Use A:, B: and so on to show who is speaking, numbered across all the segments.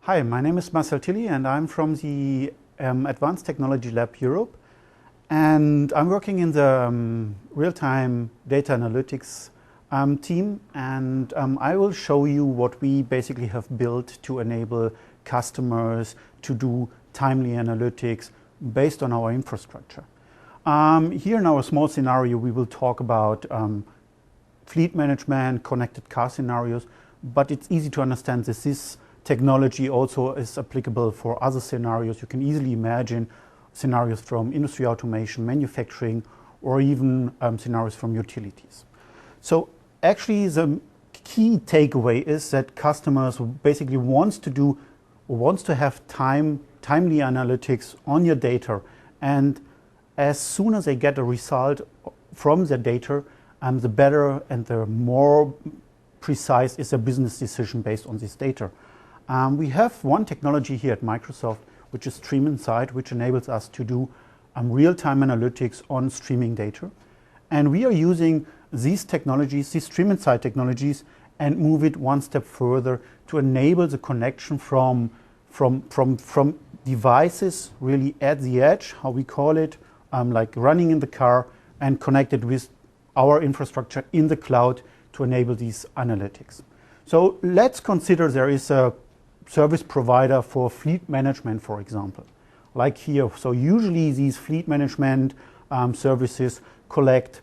A: Hi, my name is Marcel Tilly and I'm from the Advanced Technology Lab Europe, and I'm working in the real-time data analytics team, and I will show you what we basically have built to enable customers to do timely analytics based on our infrastructure. Here in our small scenario we will talk about fleet management, connected car scenarios, but it's easy to understand this technology also is applicable for other scenarios. You can easily imagine scenarios from industry automation, manufacturing, or even scenarios from utilities. So actually the key takeaway is that customers basically wants to have timely analytics on your data, and as soon as they get a result from the data, the better and the more precise is a business decision based on this data. We have one technology here at Microsoft, which is Stream Insight, which enables us to do real-time analytics on streaming data. And we are using these technologies, these Stream Insight technologies, and move it one step further to enable the connection from devices really at the edge, how we call it, like running in the car, and connected with our infrastructure in the cloud to enable these analytics. So let's consider there is a service provider for fleet management, for example, like here. So usually these fleet management services collect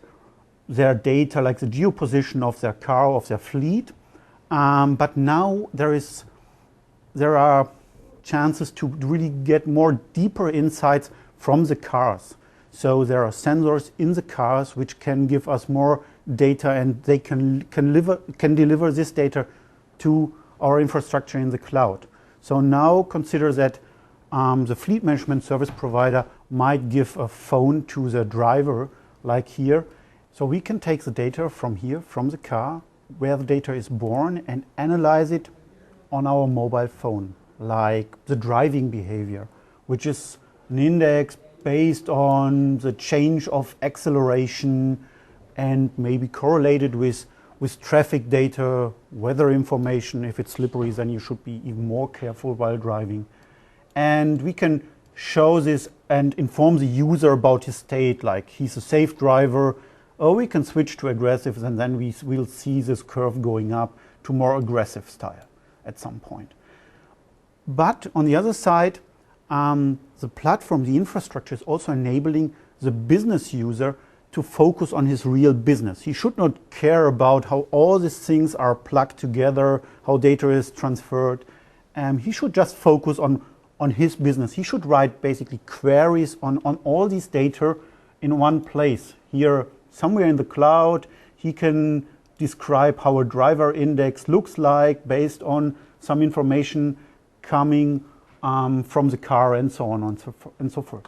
A: their data, like the geoposition of their car, of their fleet, but now there are chances to really get more deeper insights from the cars. So there are sensors in the cars which can give us more data, and they can deliver this data to our infrastructure in the cloud. So now consider that the fleet management service provider might give a phone to the driver, like here. So we can take the data from here, from the car, where the data is born, and analyze it on our mobile phone, like the driving behavior, which is an index based on the change of acceleration and maybe correlated with traffic data, weather information. If it's slippery, then you should be even more careful while driving. And we can show this and inform the user about his state, like he's a safe driver, or we can switch to aggressive, and then we'll see this curve going up to more aggressive style at some point. But on the other side, the platform, the infrastructure is also enabling the business user to focus on his real business. He should not care about how all these things are plugged together, how data is transferred. He should just focus on his business. He should write basically queries on all these data in one place. Here, somewhere in the cloud, he can describe how a driver index looks like based on some information coming from the car, and so on and so forth.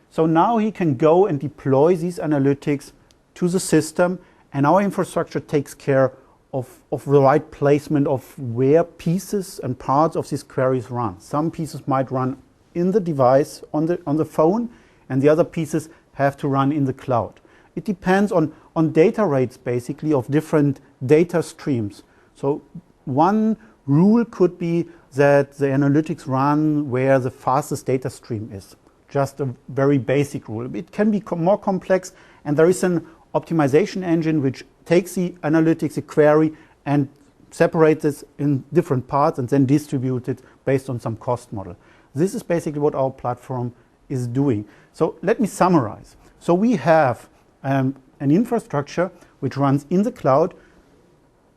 A: So now he can go and deploy these analytics to the system, and our infrastructure takes care of the right placement of where pieces and parts of these queries run. Some pieces might run in the device, on the phone, and the other pieces have to run in the cloud. It depends on data rates, basically, of different data streams. So one rule could be that the analytics run where the fastest data stream is. Just a very basic rule. It can be more complex, and there is an optimization engine which takes the analytics, the query, and separates it in different parts and then distributes it based on some cost model. This is basically what our platform is doing. So let me summarize. So we have an infrastructure which runs in the cloud,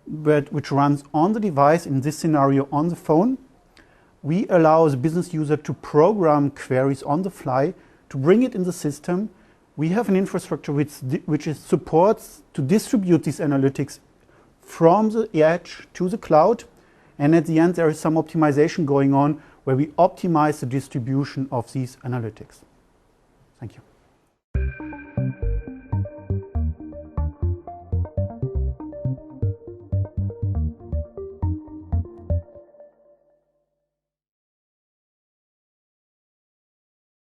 A: but which runs on the device, in this scenario on the phone. We allow the business user to program queries on the fly, to bring it in the system. We have an infrastructure which supports to distribute these analytics from the edge to the cloud. And at the end, there is some optimization going on where we optimize the distribution of these analytics. Thank you.